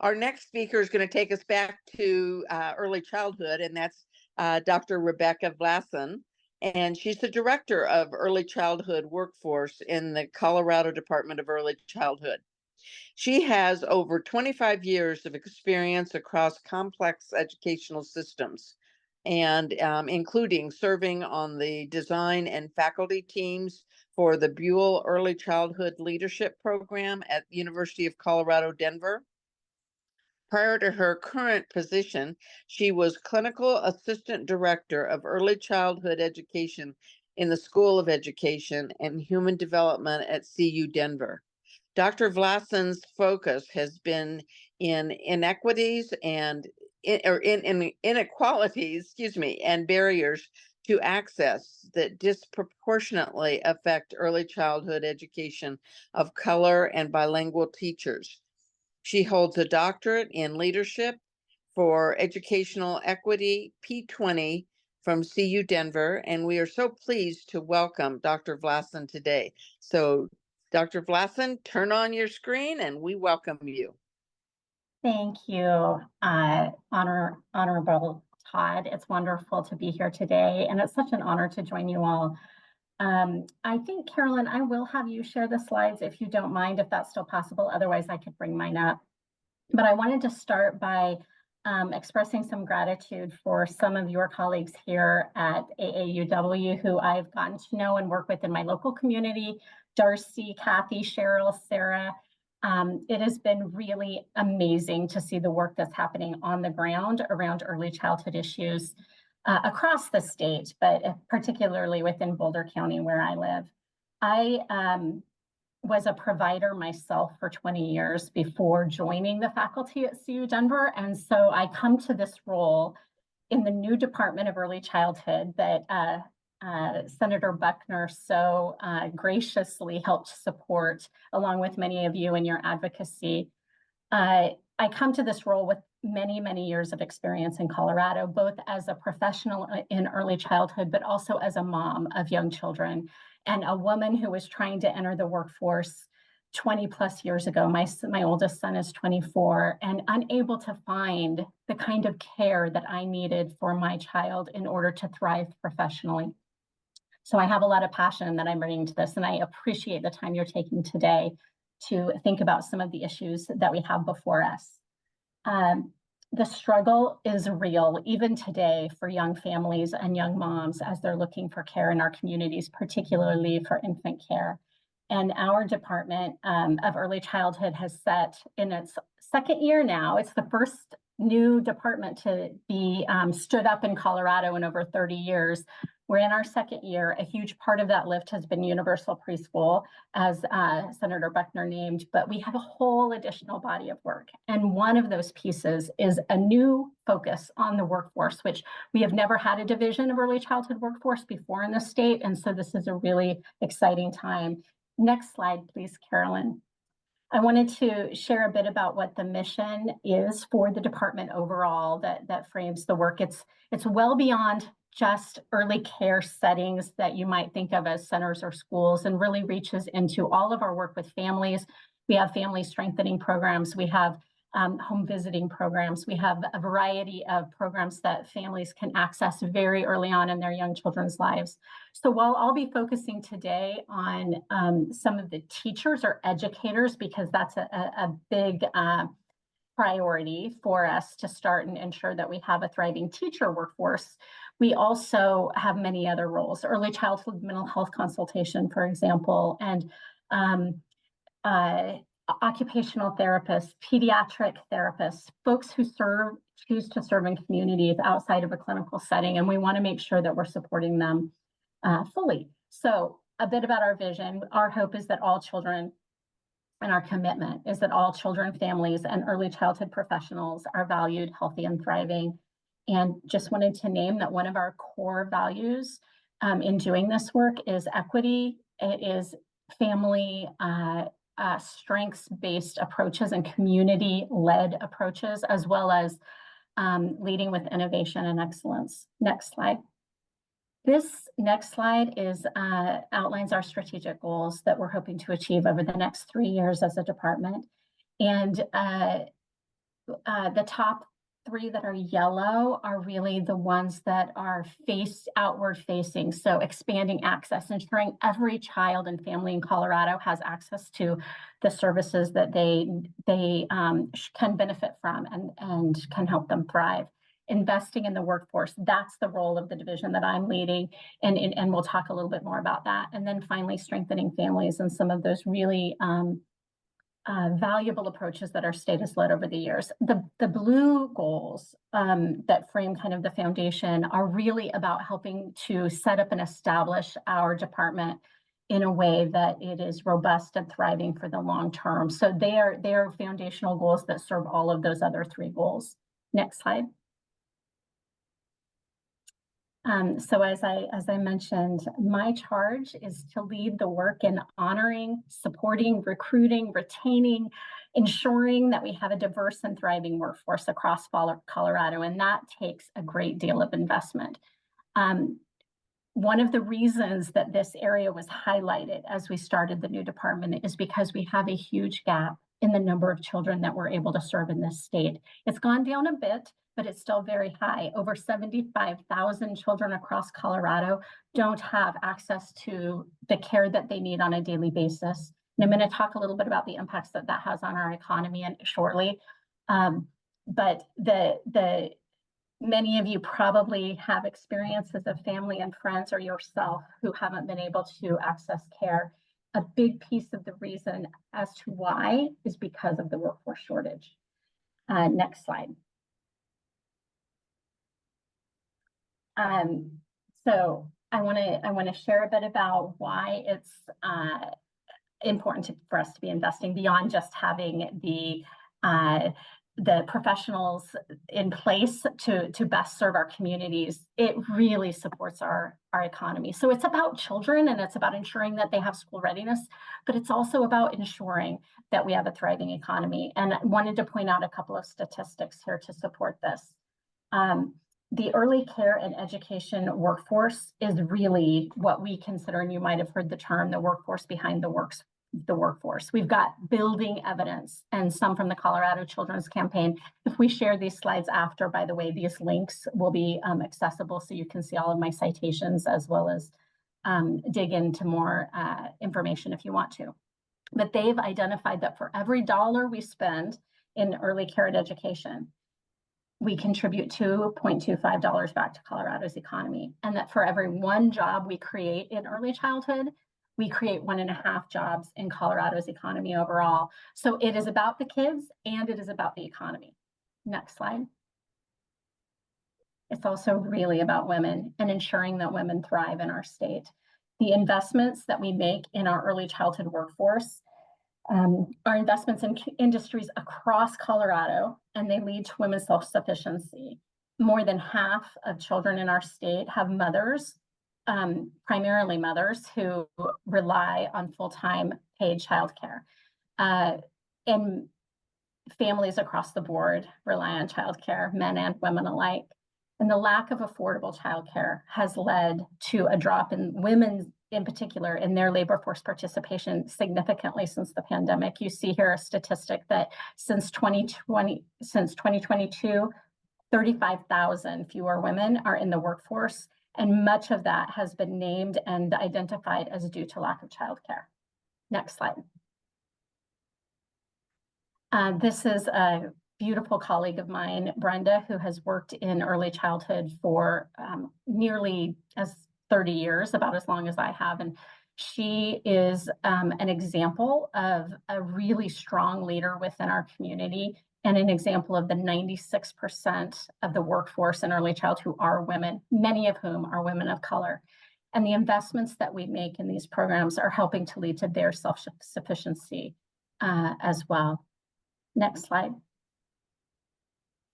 Our next speaker is going to take us back to early childhood, and that's Dr. Rebecca Vlasin. And she's the director of early childhood workforce in the Colorado Department of Early Childhood. She has over 25 years of experience across complex educational systems, and including serving on the design and faculty teams for the Buell Early Childhood Leadership Program at University of Colorado, Denver. Prior to her current position, she was Clinical Assistant Director of Early Childhood Education in the School of Education and Human Development at CU Denver. Dr. Vlasin's focus has been in inequities and inequalities, and barriers to access that disproportionately affect early childhood education of color and bilingual teachers. She holds a doctorate in leadership for educational equity, P20, from CU Denver, and we are so pleased to welcome Dr. Vlasin today. So, Dr. Vlasin, turn on your screen and we welcome you. Thank you, Honorable Todd. It's wonderful to be here today, and it's such an honor to join you all. I think, Carolyn, I will have you share the slides if you don't mind, if that's still possible. Otherwise, I could bring mine up. But I wanted to start by expressing some gratitude for some of your colleagues here at AAUW who I've gotten to know and work with in my local community. Darcy, Kathy, Cheryl, Sarah. It has been really amazing to see the work that's happening on the ground around early childhood issues across the state, but particularly within Boulder County where I live. I was a provider myself for 20 years before joining the faculty at CU Denver. And so I come to this role in the new Department of Early Childhood that Senator Buckner so graciously helped support, along with many of you in your advocacy. I come to this role with many, many years of experience in Colorado, both as a professional in early childhood, but also as a mom of young children and a woman who was trying to enter the workforce 20 plus years ago. My oldest son is 24 and unable to find the kind of care that I needed for my child in order to thrive professionally. So I have a lot of passion that I'm bringing to this, and I appreciate the time you're taking today to think about some of the issues that we have before us. The struggle is real, even today, for young families and young moms as they're looking for care in our communities, particularly for infant care. And our Department of Early Childhood has set in its second year now. It's the first new department to be stood up in Colorado in over 30 years. We're in our second year. A huge part of that lift has been universal preschool, as Senator Buckner named, but we have a whole additional body of work. And one of those pieces is a new focus on the workforce, which we have never had a division of early childhood workforce before in the state. And so this is a really exciting time. Next slide, please, Carolyn. I wanted to share a bit about what the mission is for the department overall that frames the work. It's well beyond just early care settings that you might think of as centers or schools, and really reaches into all of our work with families. We have family strengthening programs. We have home visiting programs. We have a variety of programs that families can access very early on in their young children's lives. So while I'll be focusing today on some of the teachers or educators, because that's a big priority for us to start and ensure that we have a thriving teacher workforce, we also have many other roles. Early childhood mental health consultation, for example, and occupational therapists, pediatric therapists, folks who choose to serve in communities outside of a clinical setting, and we want to make sure that we're supporting them fully. So a bit about our vision. Our hope is that all children, and our commitment is that all children, families, and early childhood professionals are valued, healthy, and thriving. And just wanted to name that one of our core values in doing this work is equity. It is family strengths-based approaches and community-led approaches, as well as leading with innovation and excellence. Next slide. This next slide outlines our strategic goals that we're hoping to achieve over the next 3 years as a department. And the top three that are yellow are really the ones that are outward facing. So expanding access, ensuring every child and family in Colorado has access to the services that they can benefit from and can help them thrive. Investing in the workforce, that's the role of the division that I'm leading, and we'll talk a little bit more about that. And then finally, strengthening families and some of those really valuable approaches that our state has led over the years. The blue goals that frame kind of the foundation are really about helping to set up and establish our department in a way that it is robust and thriving for the long term. So they are foundational goals that serve all of those other three goals. Next slide. So as I mentioned, my charge is to lead the work in honoring, supporting, recruiting, retaining, ensuring that we have a diverse and thriving workforce across Colorado, and that takes a great deal of investment. One of the reasons that this area was highlighted as we started the new department is because we have a huge gap in the number of children that we're able to serve in this state. It's gone down a bit, but it's still very high. Over 75,000 children across Colorado don't have access to the care that they need on a daily basis. And I'm going to talk a little bit about the impacts that that has on our economy shortly. But many of you probably have experiences of family and friends or yourself who haven't been able to access care. A big piece of the reason as to why is because of the workforce shortage. Next slide. So I want to share a bit about why it's important for us to be investing beyond just having the professionals in place to best serve our communities. It really supports our economy. So it's about children and it's about ensuring that they have school readiness, but it's also about ensuring that we have a thriving economy. And I wanted to point out a couple of statistics here to support this. The early care and education workforce is really what we consider, and you might have heard the term, the workforce behind the workforce. We've got building evidence and some from the Colorado Children's Campaign. If we share these slides after, by the way, these links will be accessible so you can see all of my citations as well as dig into more information if you want to. But they've identified that for every dollar we spend in early care and education, we contribute $2.25 back to Colorado's economy. And that for every one job we create in early childhood, we create 1.5 jobs in Colorado's economy overall. So it is about the kids and it is about the economy. Next slide. It's also really about women and ensuring that women thrive in our state. The investments that we make in our early childhood workforce are investments in industries across Colorado, and they lead to women's self-sufficiency. More than half of children in our state have mothers, primarily mothers, who rely on full-time paid childcare. And families across the board rely on childcare, men and women alike. And the lack of affordable childcare has led to a drop in women, in particular, in their labor force participation significantly since the pandemic. You see here a statistic that since 2022, 35,000 fewer women are in the workforce, and much of that has been named and identified as due to lack of childcare. Next slide. This is a beautiful colleague of mine, Brenda, who has worked in early childhood for nearly 30 years, about as long as I have. And she is an example of a really strong leader within our community and an example of the 96% of the workforce in early childhood who are women, many of whom are women of color. And the investments that we make in these programs are helping to lead to their self-sufficiency as well. Next slide.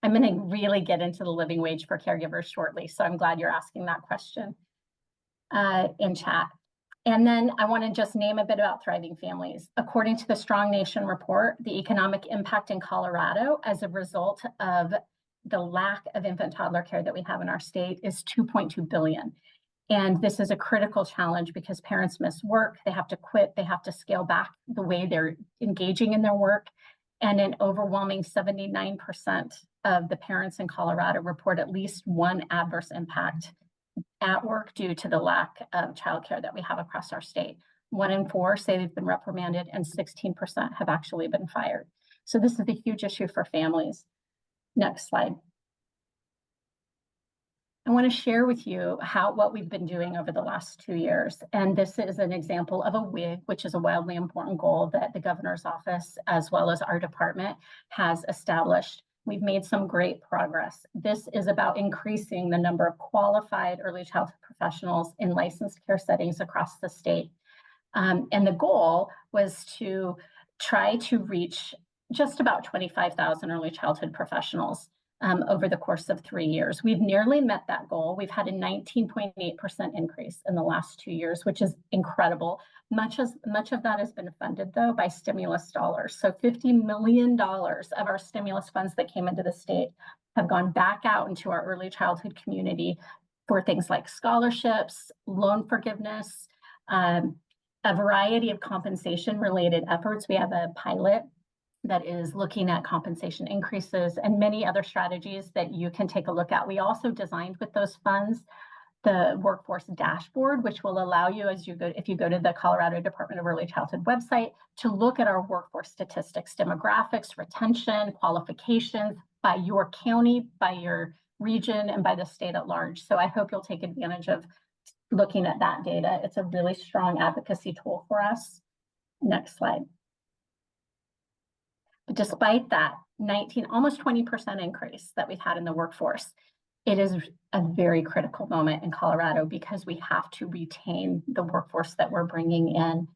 I'm going to really get into the living wage for caregivers shortly, so I'm glad you're asking that question in chat. And then I want to just name a bit about thriving families. According to the Strong Nation report, the economic impact in Colorado as a result of the lack of infant toddler care that we have in our state is $2.2 billion. And this is a critical challenge because parents miss work, they have to quit, they have to scale back the way they're engaging in their work. And an overwhelming 79% of the parents in Colorado report at least one adverse impact at work due to the lack of childcare that we have across our state. 1 in 4 say they've been reprimanded, and 16% have actually been fired. So this is a huge issue for families. Next slide. I want to share with you what we've been doing over the last 2 years. And this is an example of a WIG, which is a wildly important goal that the governor's office, as well as our department, has established. We've made some great progress. This is about increasing the number of qualified early childhood professionals in licensed care settings across the state. And the goal was to try to reach just about 25,000 early childhood professionals over the course of 3 years. We've nearly met that goal. We've had a 19.8% increase in the last 2 years, which is incredible. Much of that has been funded, though, by stimulus dollars. So $50 million of our stimulus funds that came into the state have gone back out into our early childhood community for things like scholarships, loan forgiveness, a variety of compensation-related efforts. We have a pilot that is looking at compensation increases and many other strategies that you can take a look at. We also designed with those funds the workforce dashboard, which will allow you, if you go to the Colorado Department of Early Childhood website, to look at our workforce statistics, demographics, retention, qualifications by your county, by your region, and by the state at large. So I hope you'll take advantage of looking at that data. It's a really strong advocacy tool for us. Next slide. But despite that almost 20% increase that we've had in the workforce, it is a very critical moment in Colorado because we have to retain the workforce that we're bringing in.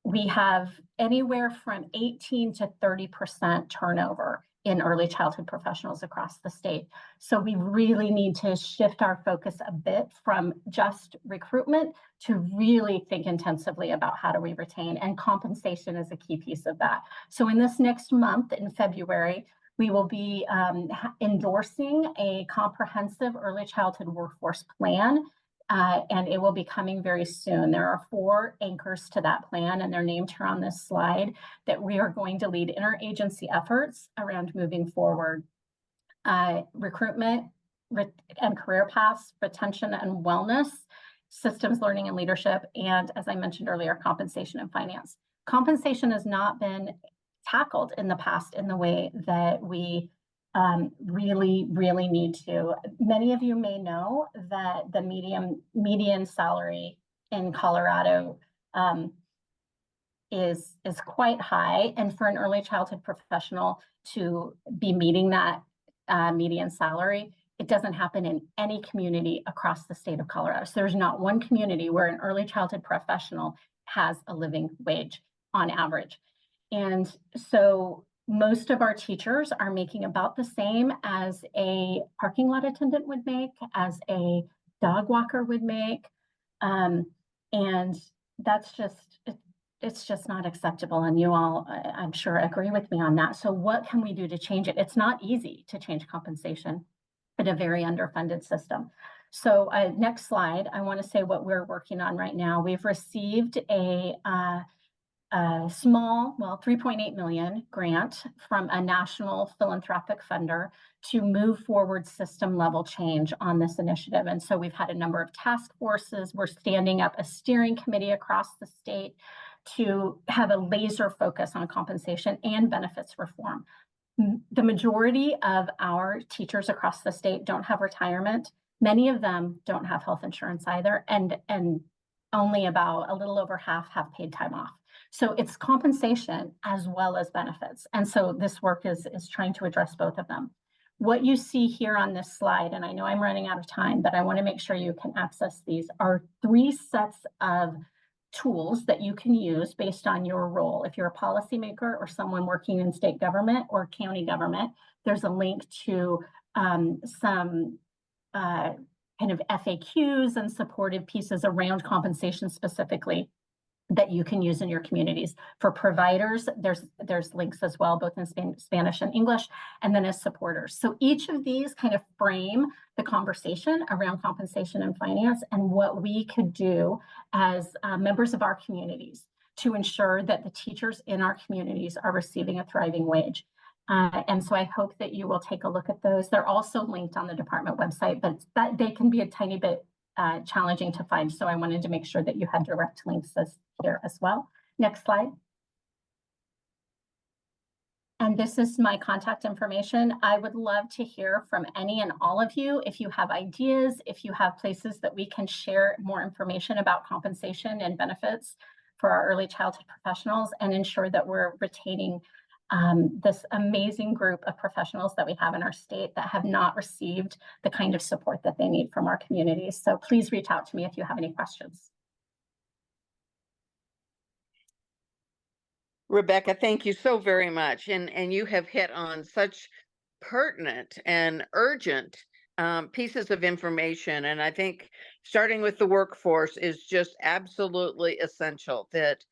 We have anywhere from 18 to 30% turnover in early childhood professionals across the state. So we really need to shift our focus a bit from just recruitment to really think intensively about how do we retain, and compensation is a key piece of that. So in this next month, in February, we will be endorsing a comprehensive early childhood workforce plan, and it will be coming very soon. There are 4 anchors to that plan, and they're named here on this slide, that we are going to lead interagency efforts around moving forward. Recruitment and career paths, retention and wellness, systems, learning and leadership, and as I mentioned earlier, compensation and finance. Compensation has not been tackled in the past in the way that we really need to. Many of you may know that the median salary in Colorado is quite high, and for an early childhood professional to be meeting that median salary, it doesn't happen in any community across the state of Colorado. So there's not one community where an early childhood professional has a living wage on average. And so most of our teachers are making about the same as a parking lot attendant would make, as a dog walker would make. And that's it's just not acceptable. And you all, I'm sure, agree with me on that. So what can we do to change it? It's not easy to change compensation in a very underfunded system. So next slide, I want to say what we're working on right now. We've received a small, $3.8 million grant from a national philanthropic funder to move forward system level change on this initiative. And so we've had a number of task forces. We're standing up a steering committee across the state to have a laser focus on compensation and benefits reform. The majority of our teachers across the state don't have retirement. Many of them don't have health insurance either, and only about a little over half have paid time off. So it's compensation as well as benefits. And so this work is trying to address both of them. What you see here on this slide, and I know I'm running out of time, but I want to make sure you can access these, are 3 sets of tools that you can use based on your role. If you're a policymaker or someone working in state government or county government, there's a link to some kind of FAQs and supportive pieces around compensation specifically that you can use in your communities. For providers, there's links as well, both in Spanish and English, and then as supporters. So each of these kind of frame the conversation around compensation and finance and what we could do as members of our communities to ensure that the teachers in our communities are receiving a thriving wage. And so I hope that you will take a look at those. They're also linked on the department website, but that they can be a tiny bit challenging to find. So I wanted to make sure that you had direct links here as well. Next slide. And this is my contact information. I would love to hear from any and all of you. If you have ideas, if you have places that we can share more information about compensation and benefits for our early childhood professionals and ensure that we're retaining this amazing group of professionals that we have in our state that have not received the kind of support that they need from our communities. So please reach out to me if you have any questions. Rebecca, thank you so very much. And you have hit on such pertinent and urgent pieces of information. And I think starting with the workforce is just absolutely essential that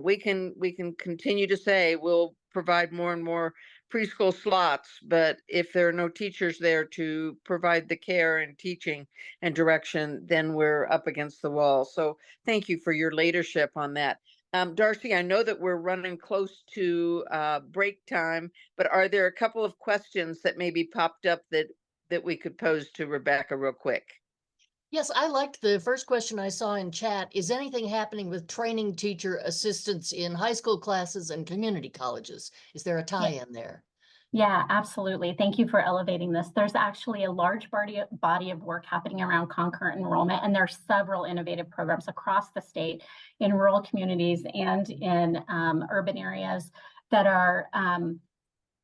we can continue to say we'll provide more and more preschool slots, but if there are no teachers there to provide the care and teaching and direction, then we're up against the wall. So thank you for your leadership on that. Darcy, I know that we're running close to break time, but are there a couple of questions that maybe popped up that we could pose to Rebecca real quick? Yes, I liked the first question I saw in chat. Is anything happening with training teacher assistants in high school classes and community colleges? Is there a tie-in there? Yeah, absolutely. Thank you for elevating this. There's actually a large body of work happening around concurrent enrollment, and there are several innovative programs across the state in rural communities and in urban areas that are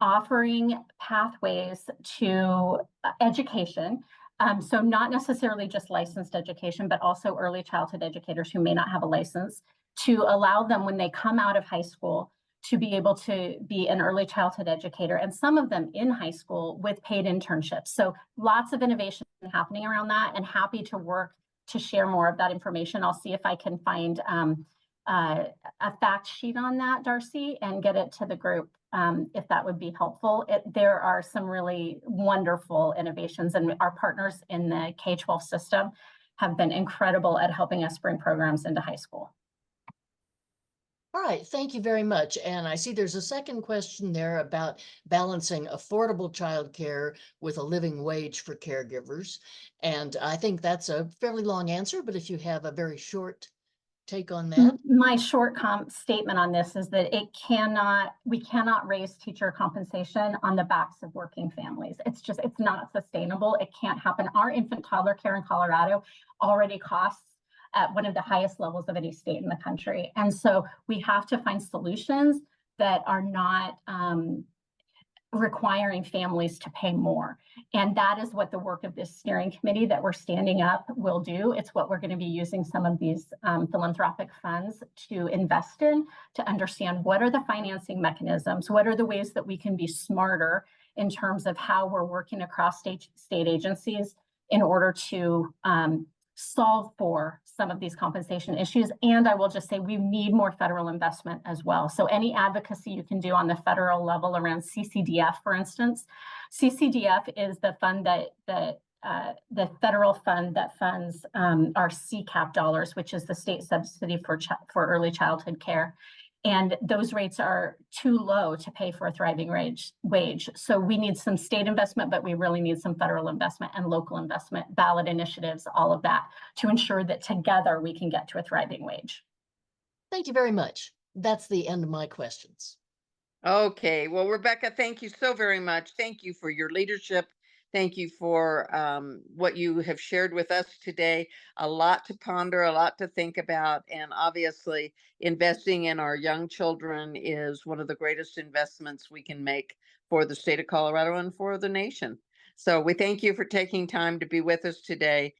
offering pathways to education. So not necessarily just licensed education, but also early childhood educators who may not have a license, to allow them when they come out of high school to be able to be an early childhood educator, and some of them in high school with paid internships. So lots of innovation happening around that, and happy to work to share more of that information. I'll see if I can find a fact sheet on that, Darcy, and get it to the group if that would be helpful. There are some really wonderful innovations, and our partners in the K-12 system have been incredible at helping us bring programs into high school. All right, thank you very much. And I see there's a second question there about balancing affordable childcare with a living wage for caregivers. And I think that's a fairly long answer, but if you have a very short take on that. My short statement on this is that we cannot raise teacher compensation on the backs of working families. It's not sustainable. It can't happen. Our infant toddler care in Colorado already costs at one of the highest levels of any state in the country. And so we have to find solutions that are not requiring families to pay more. And that is what the work of this steering committee that we're standing up will do. It's what we're going to be using some of these philanthropic funds to invest in, to understand what are the financing mechanisms, what are the ways that we can be smarter in terms of how we're working across state agencies in order to solve for some of these compensation issues. And I will just say we need more federal investment as well. So any advocacy you can do on the federal level around CCDF, for instance. CCDF is the fund the federal fund that funds our CCAP dollars, which is the state subsidy for early childhood care. And those rates are too low to pay for a thriving wage. So we need some state investment, but we really need some federal investment and local investment, ballot initiatives, all of that, to ensure that together we can get to a thriving wage. Thank you very much. That's the end of my questions. Okay. Well, Rebecca, thank you so very much. Thank you for your leadership. Thank you for what you have shared with us today. A lot to ponder, a lot to think about. And obviously, investing in our young children is one of the greatest investments we can make for the state of Colorado and for the nation. So we thank you for taking time to be with us today.